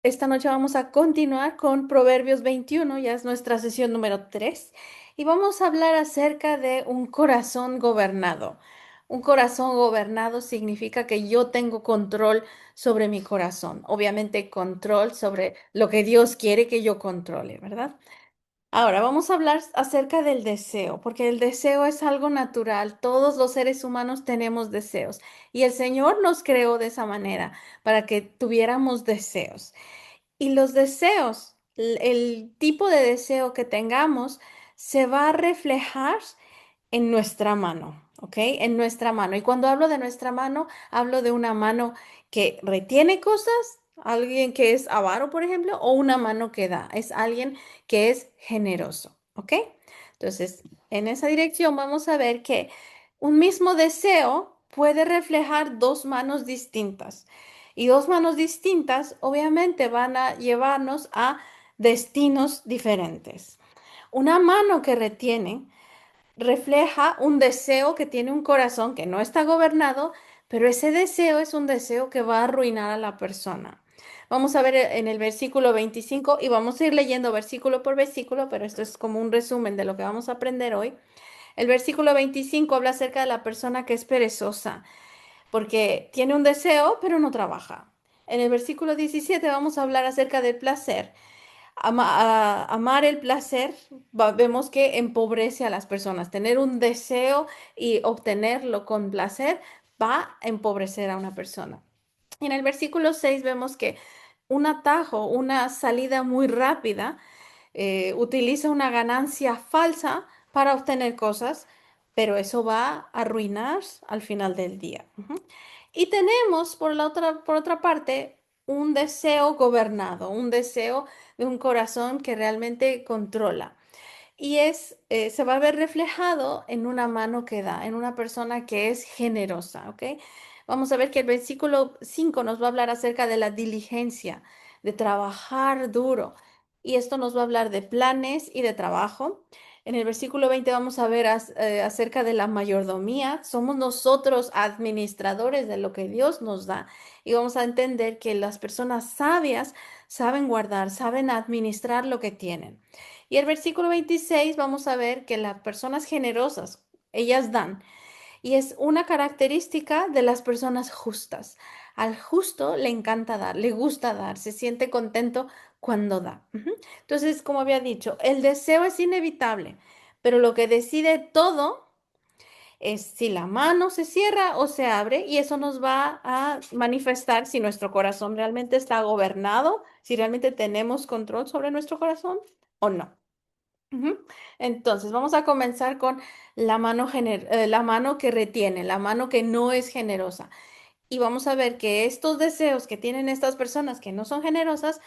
Esta noche vamos a continuar con Proverbios 21, ya es nuestra sesión número 3, y vamos a hablar acerca de un corazón gobernado. Un corazón gobernado significa que yo tengo control sobre mi corazón, obviamente control sobre lo que Dios quiere que yo controle, ¿verdad? Ahora vamos a hablar acerca del deseo, porque el deseo es algo natural. Todos los seres humanos tenemos deseos y el Señor nos creó de esa manera para que tuviéramos deseos. Y los deseos, el tipo de deseo que tengamos, se va a reflejar en nuestra mano, ¿ok? En nuestra mano. Y cuando hablo de nuestra mano, hablo de una mano que retiene cosas, alguien que es avaro, por ejemplo, o una mano que da. Es alguien que es generoso, ¿ok? Entonces, en esa dirección vamos a ver que un mismo deseo puede reflejar dos manos distintas. Y dos manos distintas obviamente van a llevarnos a destinos diferentes. Una mano que retiene refleja un deseo que tiene un corazón que no está gobernado, pero ese deseo es un deseo que va a arruinar a la persona. Vamos a ver en el versículo 25 y vamos a ir leyendo versículo por versículo, pero esto es como un resumen de lo que vamos a aprender hoy. El versículo 25 habla acerca de la persona que es perezosa porque tiene un deseo, pero no trabaja. En el versículo 17 vamos a hablar acerca del placer. Amar el placer, vemos que empobrece a las personas. Tener un deseo y obtenerlo con placer va a empobrecer a una persona. Y en el versículo 6 vemos que un atajo, una salida muy rápida, utiliza una ganancia falsa para obtener cosas, pero eso va a arruinar al final del día. Ujú. Y tenemos por otra parte un deseo gobernado, un deseo de un corazón que realmente controla. Y se va a ver reflejado en una mano que da, en una persona que es generosa, ¿ok? Vamos a ver que el versículo 5 nos va a hablar acerca de la diligencia, de trabajar duro. Y esto nos va a hablar de planes y de trabajo. En el versículo 20 vamos a ver acerca de la mayordomía. Somos nosotros administradores de lo que Dios nos da. Y vamos a entender que las personas sabias saben guardar, saben administrar lo que tienen. Y el versículo 26 vamos a ver que las personas generosas, ellas dan. Y es una característica de las personas justas. Al justo le encanta dar, le gusta dar, se siente contento cuando da. Ujú. Entonces, como había dicho, el deseo es inevitable, pero lo que decide todo es si la mano se cierra o se abre y eso nos va a manifestar si nuestro corazón realmente está gobernado, si realmente tenemos control sobre nuestro corazón o no. Ujú. Entonces, vamos a comenzar con la mano que retiene, la mano que no es generosa. Y vamos a ver que estos deseos que tienen estas personas que no son generosas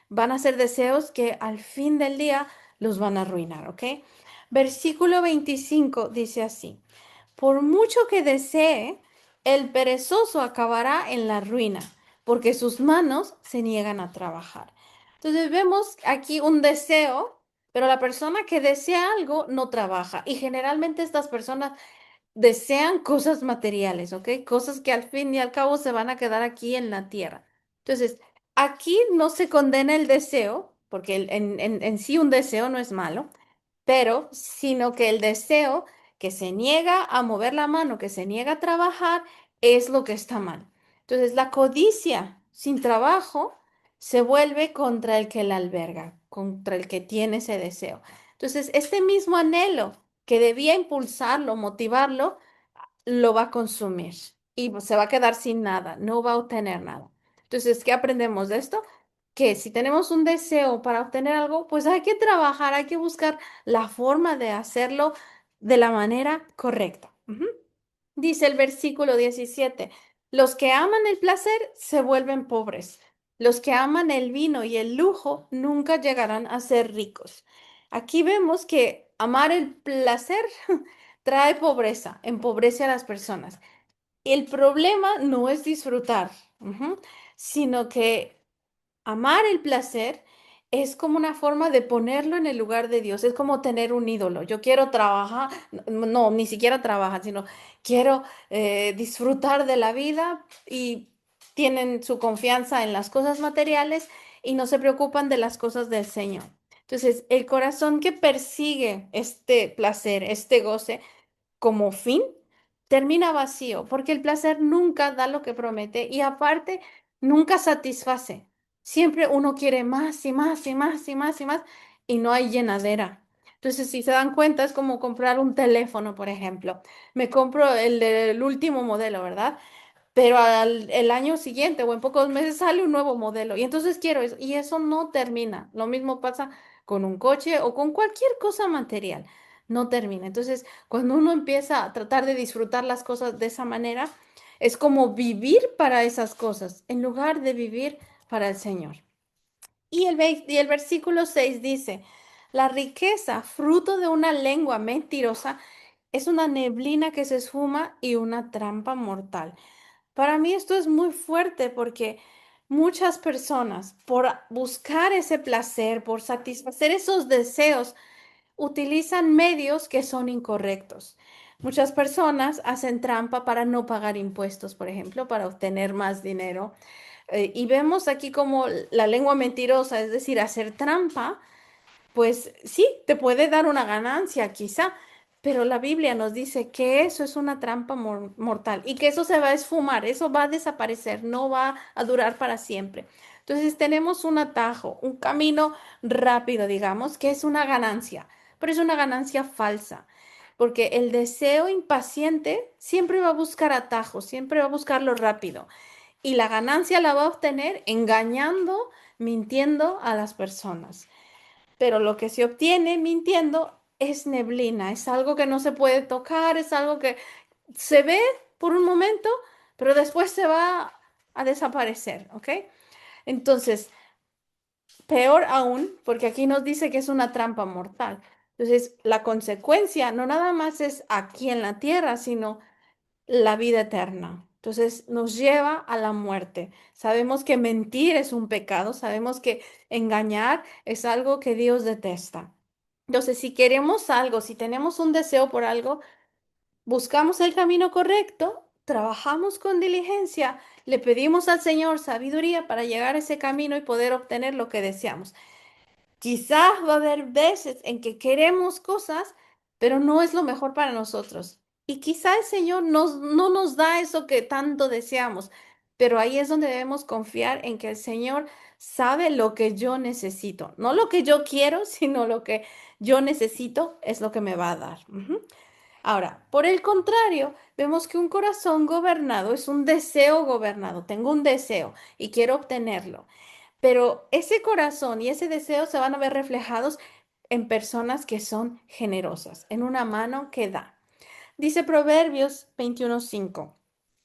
van a ser deseos que al fin del día los van a arruinar, ¿ok? Versículo 25 dice así, por mucho que desee, el perezoso acabará en la ruina, porque sus manos se niegan a trabajar. Entonces vemos aquí un deseo, pero la persona que desea algo no trabaja. Y generalmente estas personas desean cosas materiales, ¿ok? Cosas que al fin y al cabo se van a quedar aquí en la tierra. Entonces, aquí no se condena el deseo, porque en sí un deseo no es malo, pero sino que el deseo que se niega a mover la mano, que se niega a trabajar, es lo que está mal. Entonces, la codicia sin trabajo se vuelve contra el que la alberga, contra el que tiene ese deseo. Entonces, este mismo anhelo que debía impulsarlo, motivarlo, lo va a consumir y se va a quedar sin nada, no va a obtener nada. Entonces, ¿qué aprendemos de esto? Que si tenemos un deseo para obtener algo, pues hay que trabajar, hay que buscar la forma de hacerlo de la manera correcta. Ujú. Dice el versículo 17, los que aman el placer se vuelven pobres. Los que aman el vino y el lujo nunca llegarán a ser ricos. Aquí vemos que amar el placer trae pobreza, empobrece a las personas. El problema no es disfrutar, ujú, sino que amar el placer es como una forma de ponerlo en el lugar de Dios. Es como tener un ídolo. Yo quiero trabajar, no, ni siquiera trabajar, sino quiero disfrutar de la vida y tienen su confianza en las cosas materiales y no se preocupan de las cosas del Señor. Entonces, el corazón que persigue este placer, este goce, como fin, termina vacío, porque el placer nunca da lo que promete y aparte nunca satisface. Siempre uno quiere más y más y más y más y más y no hay llenadera. Entonces, si se dan cuenta, es como comprar un teléfono, por ejemplo. Me compro el del último modelo, ¿verdad? Pero el año siguiente o en pocos meses sale un nuevo modelo y entonces quiero eso y eso no termina. Lo mismo pasa con un coche o con cualquier cosa material, no termina. Entonces, cuando uno empieza a tratar de disfrutar las cosas de esa manera, es como vivir para esas cosas en lugar de vivir para el Señor. Y el versículo 6 dice, la riqueza, fruto de una lengua mentirosa, es una neblina que se esfuma y una trampa mortal. Para mí esto es muy fuerte porque muchas personas, por buscar ese placer, por satisfacer esos deseos, utilizan medios que son incorrectos. Muchas personas hacen trampa para no pagar impuestos, por ejemplo, para obtener más dinero. Y vemos aquí como la lengua mentirosa, es decir, hacer trampa pues sí, te puede dar una ganancia quizá, pero la Biblia nos dice que eso es una trampa mortal y que eso se va a esfumar, eso va a desaparecer, no va a durar para siempre. Entonces tenemos un atajo, un camino rápido, digamos, que es una ganancia, pero es una ganancia falsa, porque el deseo impaciente siempre va a buscar atajos, siempre va a buscar lo rápido y la ganancia la va a obtener engañando, mintiendo a las personas, pero lo que se obtiene mintiendo es neblina, es algo que no se puede tocar, es algo que se ve por un momento, pero después se va a desaparecer, ¿ok? Entonces, peor aún, porque aquí nos dice que es una trampa mortal. Entonces, la consecuencia no nada más es aquí en la tierra, sino la vida eterna. Entonces, nos lleva a la muerte. Sabemos que mentir es un pecado, sabemos que engañar es algo que Dios detesta. Entonces, si queremos algo, si tenemos un deseo por algo, buscamos el camino correcto, trabajamos con diligencia, le pedimos al Señor sabiduría para llegar a ese camino y poder obtener lo que deseamos. Quizás va a haber veces en que queremos cosas, pero no es lo mejor para nosotros. Y quizá el Señor no nos da eso que tanto deseamos, pero ahí es donde debemos confiar en que el Señor sabe lo que yo necesito. No lo que yo quiero, sino lo que yo necesito es lo que me va a dar. Ujú. Ahora, por el contrario, vemos que un corazón gobernado es un deseo gobernado. Tengo un deseo y quiero obtenerlo. Pero ese corazón y ese deseo se van a ver reflejados en personas que son generosas, en una mano que da. Dice Proverbios 21:5,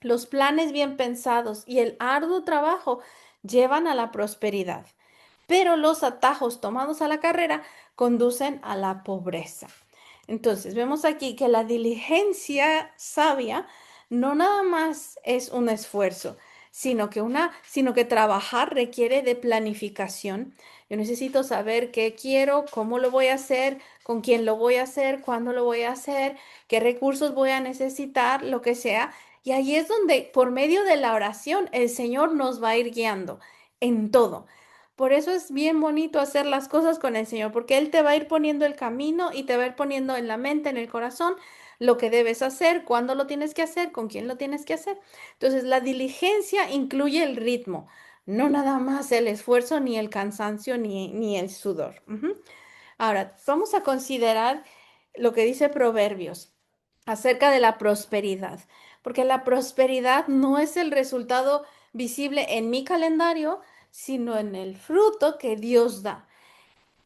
los planes bien pensados y el arduo trabajo llevan a la prosperidad, pero los atajos tomados a la carrera conducen a la pobreza. Entonces, vemos aquí que la diligencia sabia no nada más es un esfuerzo, sino que trabajar requiere de planificación. Yo necesito saber qué quiero, cómo lo voy a hacer, con quién lo voy a hacer, cuándo lo voy a hacer, qué recursos voy a necesitar, lo que sea. Y ahí es donde, por medio de la oración, el Señor nos va a ir guiando en todo. Por eso es bien bonito hacer las cosas con el Señor, porque Él te va a ir poniendo el camino y te va a ir poniendo en la mente, en el corazón, lo que debes hacer, cuándo lo tienes que hacer, con quién lo tienes que hacer. Entonces, la diligencia incluye el ritmo, no nada más el esfuerzo, ni el cansancio, ni el sudor. Ujú. Ahora, vamos a considerar lo que dice Proverbios acerca de la prosperidad, porque la prosperidad no es el resultado visible en mi calendario, sino en el fruto que Dios da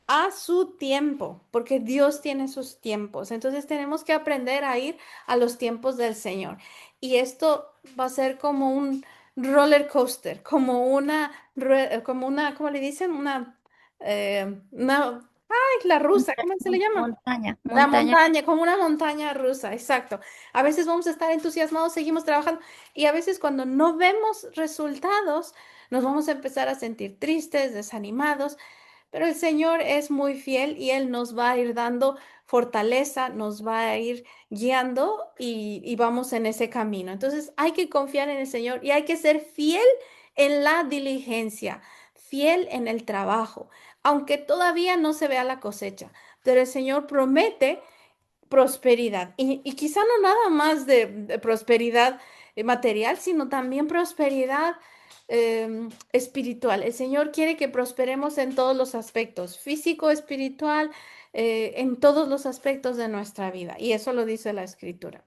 a su tiempo, porque Dios tiene sus tiempos. Entonces tenemos que aprender a ir a los tiempos del Señor. Y esto va a ser como un roller coaster, como una, ¿cómo le dicen? Ay, la rusa, ¿cómo se le llama? Montaña, La montaña. montaña, como una montaña rusa, exacto. A veces vamos a estar entusiasmados, seguimos trabajando y a veces cuando no vemos resultados, nos vamos a empezar a sentir tristes, desanimados, pero el Señor es muy fiel y Él nos va a ir dando fortaleza nos va a ir guiando y vamos en ese camino. Entonces hay que confiar en el Señor y hay que ser fiel en la diligencia, fiel en el trabajo, aunque todavía no se vea la cosecha, pero el Señor promete prosperidad. Y quizá no nada más de prosperidad material, sino también prosperidad espiritual. El Señor quiere que prosperemos en todos los aspectos, físico, espiritual, en todos los aspectos de nuestra vida. Y eso lo dice la Escritura.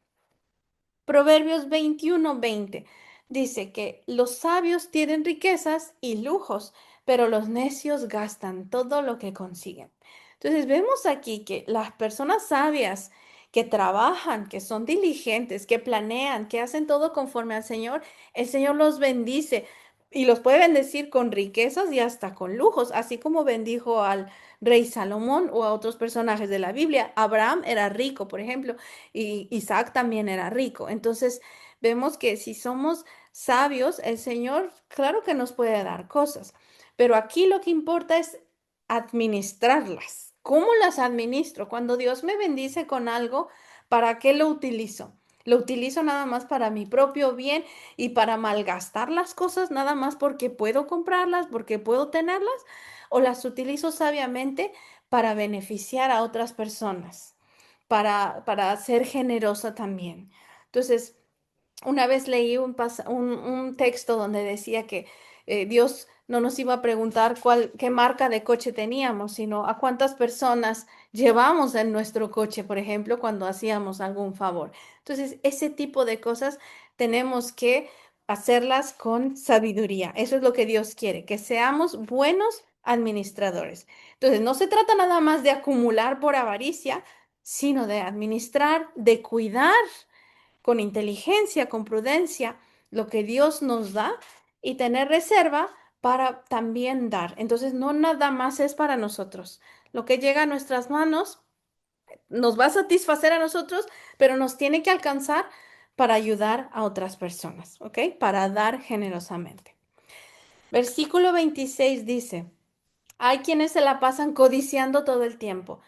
Proverbios 21:20 dice que los sabios tienen riquezas y lujos, pero los necios gastan todo lo que consiguen. Entonces vemos aquí que las personas sabias que trabajan, que son diligentes, que planean, que hacen todo conforme al Señor, el Señor los bendice y los puede bendecir con riquezas y hasta con lujos, así como bendijo al rey Salomón o a otros personajes de la Biblia. Abraham era rico, por ejemplo, y Isaac también era rico. Entonces, vemos que si somos sabios, el Señor, claro que nos puede dar cosas, pero aquí lo que importa es administrarlas. ¿Cómo las administro? Cuando Dios me bendice con algo, ¿para qué lo utilizo? ¿Lo utilizo nada más para mi propio bien y para malgastar las cosas nada más porque puedo comprarlas, porque puedo tenerlas? ¿O las utilizo sabiamente para beneficiar a otras personas? Para ser generosa también. Entonces, una vez leí un texto donde decía que Dios no nos iba a preguntar qué marca de coche teníamos, sino a cuántas personas llevamos en nuestro coche, por ejemplo, cuando hacíamos algún favor. Entonces, ese tipo de cosas tenemos que hacerlas con sabiduría. Eso es lo que Dios quiere, que seamos buenos administradores. Entonces, no se trata nada más de acumular por avaricia, sino de administrar, de cuidar con inteligencia, con prudencia, lo que Dios nos da y tener reserva para también dar. Entonces, no nada más es para nosotros. Lo que llega a nuestras manos nos va a satisfacer a nosotros, pero nos tiene que alcanzar para ayudar a otras personas, ¿ok? Para dar generosamente. Versículo 26 dice, hay quienes se la pasan codiciando todo el tiempo,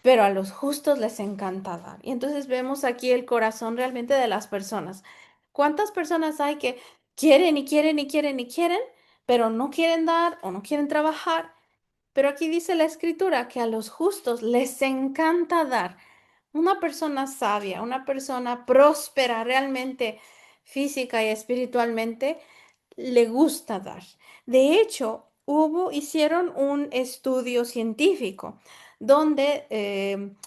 pero a los justos les encanta dar. Y entonces vemos aquí el corazón realmente de las personas. ¿Cuántas personas hay que quieren y quieren y quieren y quieren, pero no quieren dar o no quieren trabajar? Pero aquí dice la escritura que a los justos les encanta dar. Una persona sabia, una persona próspera realmente física y espiritualmente, le gusta dar. De hecho, hicieron un estudio científico donde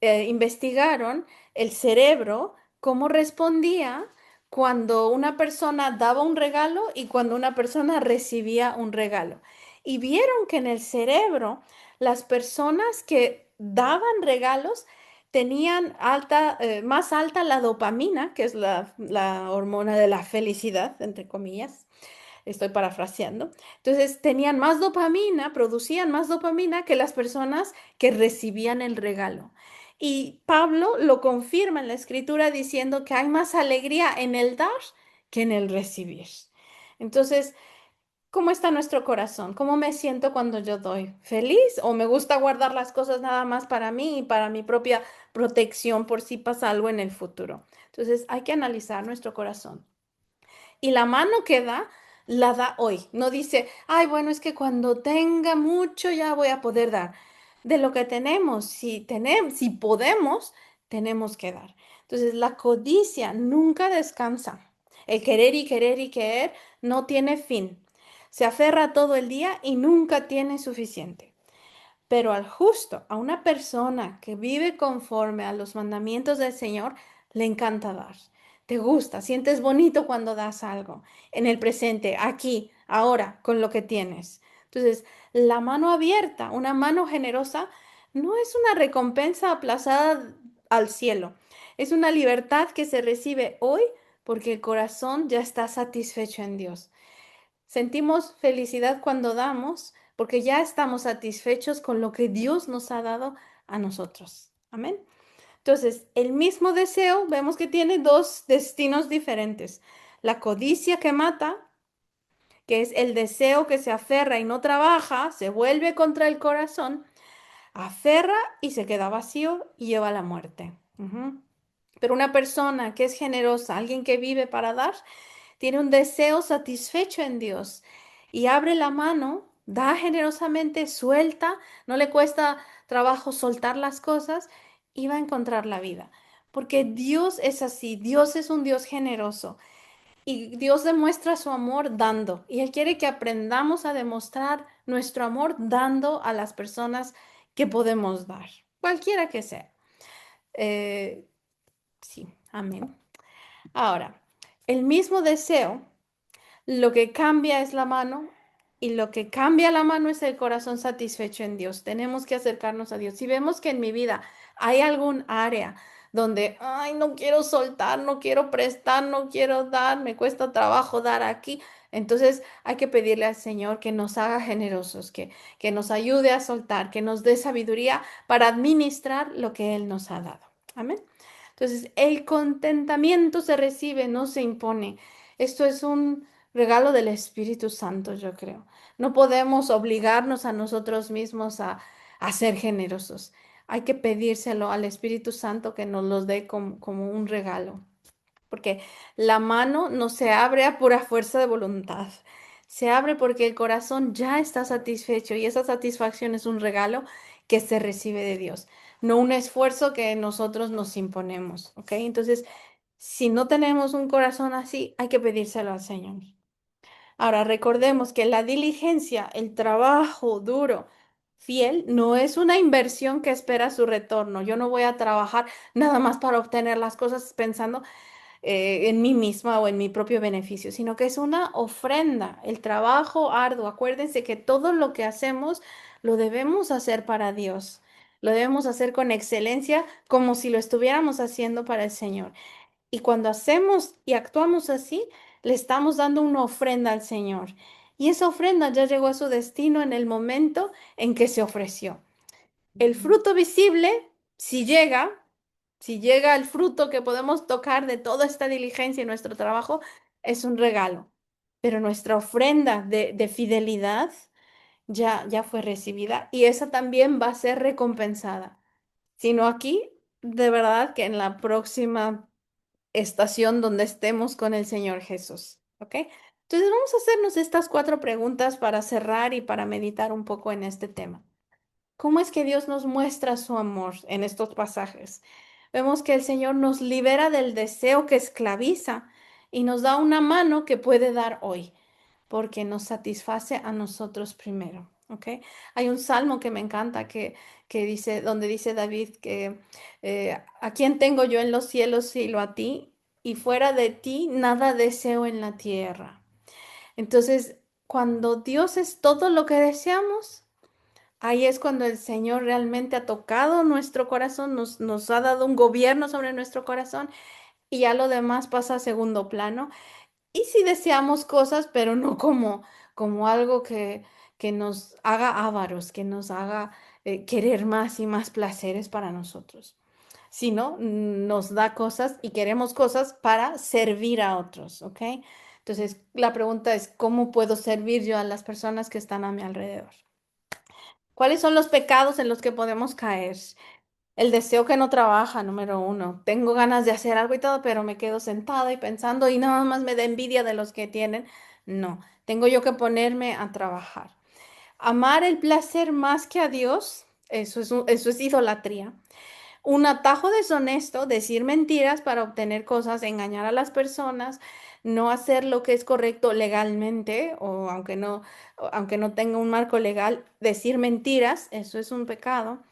investigaron el cerebro, cómo respondía cuando una persona daba un regalo y cuando una persona recibía un regalo. Y vieron que en el cerebro, las personas que daban regalos tenían más alta la dopamina, que es la hormona de la felicidad, entre comillas, estoy parafraseando. Entonces, tenían más dopamina, producían más dopamina que las personas que recibían el regalo. Y Pablo lo confirma en la escritura diciendo que hay más alegría en el dar que en el recibir. Entonces, ¿cómo está nuestro corazón? ¿Cómo me siento cuando yo doy? ¿Feliz o me gusta guardar las cosas nada más para mí y para mi propia protección por si pasa algo en el futuro? Entonces, hay que analizar nuestro corazón. Y la mano que da, la da hoy. No dice, ay, bueno, es que cuando tenga mucho ya voy a poder dar. De lo que tenemos, si podemos, tenemos que dar. Entonces, la codicia nunca descansa. El querer y querer y querer no tiene fin. Se aferra todo el día y nunca tiene suficiente. Pero al justo, a una persona que vive conforme a los mandamientos del Señor, le encanta dar. Te gusta, sientes bonito cuando das algo en el presente, aquí, ahora, con lo que tienes. Entonces, la mano abierta, una mano generosa, no es una recompensa aplazada al cielo. Es una libertad que se recibe hoy porque el corazón ya está satisfecho en Dios. Sentimos felicidad cuando damos porque ya estamos satisfechos con lo que Dios nos ha dado a nosotros. Amén. Entonces, el mismo deseo vemos que tiene dos destinos diferentes. La codicia que mata, que es el deseo que se aferra y no trabaja, se vuelve contra el corazón. aferra y se queda vacío y lleva a la muerte. Ujú. Pero una persona que es generosa, alguien que vive para dar, tiene un deseo satisfecho en Dios y abre la mano, da generosamente, suelta, no le cuesta trabajo soltar las cosas y va a encontrar la vida. Porque Dios es así, Dios es un Dios generoso y Dios demuestra su amor dando y Él quiere que aprendamos a demostrar nuestro amor dando a las personas que podemos dar, cualquiera que sea. Eh, sí, amén. Ahora, el mismo deseo. Lo que cambia es la mano y lo que cambia la mano es el corazón satisfecho en Dios. Tenemos que acercarnos a Dios. Si vemos que en mi vida hay algún área donde, ay, no quiero soltar, no quiero prestar, no quiero dar, me cuesta trabajo dar aquí, entonces hay que pedirle al Señor que nos haga generosos, que nos ayude a soltar, que nos dé sabiduría para administrar lo que Él nos ha dado. Amén. Entonces, el contentamiento se recibe, no se impone. Esto es un regalo del Espíritu Santo, yo creo. No podemos obligarnos a nosotros mismos a ser generosos. Hay que pedírselo al Espíritu Santo que nos los dé como un regalo, porque la mano no se abre a pura fuerza de voluntad. Se abre porque el corazón ya está satisfecho y esa satisfacción es un regalo que se recibe de Dios, no un esfuerzo que nosotros nos imponemos, ¿ok? Entonces, si no tenemos un corazón así, hay que pedírselo al Señor. Ahora, recordemos que la diligencia, el trabajo duro, fiel, no es una inversión que espera su retorno. Yo no voy a trabajar nada más para obtener las cosas pensando en mí misma o en mi propio beneficio, sino que es una ofrenda, el trabajo arduo. Acuérdense que todo lo que hacemos lo debemos hacer para Dios. Lo debemos hacer con excelencia, como si lo estuviéramos haciendo para el Señor. Y cuando hacemos y actuamos así, le estamos dando una ofrenda al Señor. Y esa ofrenda ya llegó a su destino en el momento en que se ofreció. El fruto visible, si llega, si llega el fruto que podemos tocar de toda esta diligencia y nuestro trabajo, es un regalo. Pero nuestra ofrenda de fidelidad ya fue recibida y esa también va a ser recompensada. Sino aquí, de verdad que en la próxima estación donde estemos con el Señor Jesús. ¿Ok? Entonces vamos a hacernos estas 4 preguntas para cerrar y para meditar un poco en este tema. ¿Cómo es que Dios nos muestra su amor en estos pasajes? Vemos que el Señor nos libera del deseo que esclaviza y nos da una mano que puede dar hoy, porque nos satisface a nosotros primero. ¿Ok? Hay un salmo que me encanta que dice, donde dice David que ¿a quién tengo yo en los cielos sino a ti? Y fuera de ti nada deseo en la tierra. Entonces, cuando Dios es todo lo que deseamos, ahí es cuando el Señor realmente ha tocado nuestro corazón, nos ha dado un gobierno sobre nuestro corazón y ya lo demás pasa a segundo plano. Y si deseamos cosas, pero no como algo que nos haga ávaros, que nos haga querer más y más placeres para nosotros, sino nos da cosas y queremos cosas para servir a otros, ¿ok? Entonces, la pregunta es, ¿cómo puedo servir yo a las personas que están a mi alrededor? ¿Cuáles son los pecados en los que podemos caer? El deseo que no trabaja, número uno. Tengo ganas de hacer algo y todo, pero me quedo sentada y pensando y nada más me da envidia de los que tienen. No, tengo yo que ponerme a trabajar. Amar el placer más que a Dios, eso es idolatría. Un atajo deshonesto, decir mentiras para obtener cosas, engañar a las personas, no hacer lo que es correcto legalmente o aunque no tenga un marco legal, decir mentiras, eso es un pecado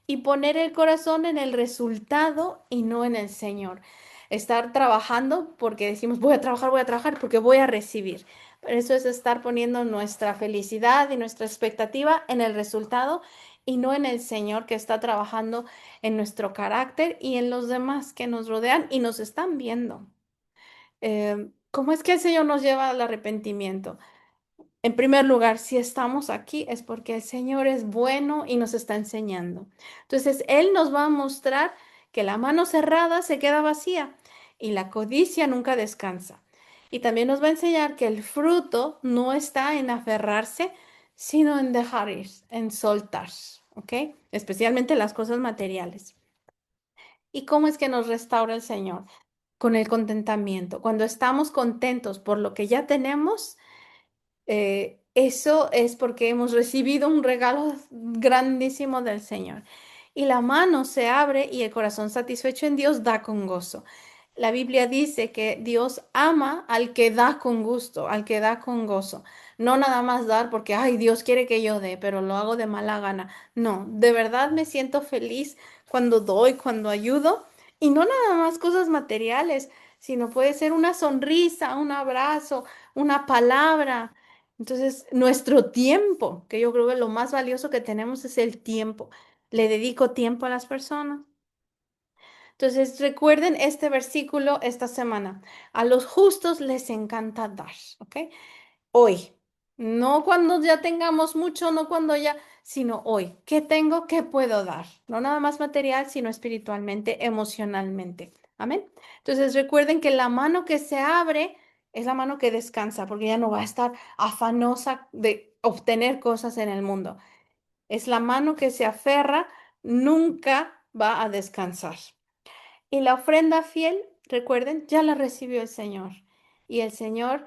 y poner el corazón en el resultado y no en el Señor. Estar trabajando porque decimos voy a trabajar porque voy a recibir. Pero eso es estar poniendo nuestra felicidad y nuestra expectativa en el resultado y no en el Señor que está trabajando en nuestro carácter y en los demás que nos rodean y nos están viendo. ¿Cómo es que el Señor nos lleva al arrepentimiento? En primer lugar, si estamos aquí es porque el Señor es bueno y nos está enseñando. Entonces, Él nos va a mostrar que la mano cerrada se queda vacía y la codicia nunca descansa. Y también nos va a enseñar que el fruto no está en aferrarse, sino en dejar ir, en soltar. ¿ok? Especialmente las cosas materiales. ¿Y cómo es que nos restaura el Señor? Con el contentamiento. Cuando estamos contentos por lo que ya tenemos, eso es porque hemos recibido un regalo grandísimo del Señor. Y la mano se abre y el corazón satisfecho en Dios da con gozo. La Biblia dice que Dios ama al que da con gusto, al que da con gozo. No nada más dar porque, ay, Dios quiere que yo dé, pero lo hago de mala gana. No, de verdad me siento feliz cuando doy, cuando ayudo. Y no nada más cosas materiales, sino puede ser una sonrisa, un abrazo, una palabra. Entonces, nuestro tiempo, que yo creo que lo más valioso que tenemos es el tiempo. Le dedico tiempo a las personas. Entonces, recuerden este versículo esta semana. A los justos les encanta dar, ¿ok? Hoy, no cuando ya tengamos mucho, no cuando ya, sino hoy. ¿Qué tengo? ¿Qué puedo dar? No nada más material, sino espiritualmente, emocionalmente. Amén. Entonces, recuerden que la mano que se abre es la mano que descansa, porque ya no va a estar afanosa de obtener cosas en el mundo. Es la mano que se aferra, nunca va a descansar. Y la ofrenda fiel, recuerden, ya la recibió el Señor. Y el Señor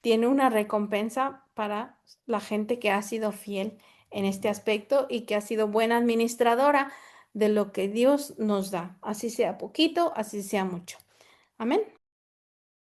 tiene una recompensa para la gente que ha sido fiel en este aspecto y que ha sido buena administradora de lo que Dios nos da. Así sea poquito, así sea mucho. Amén.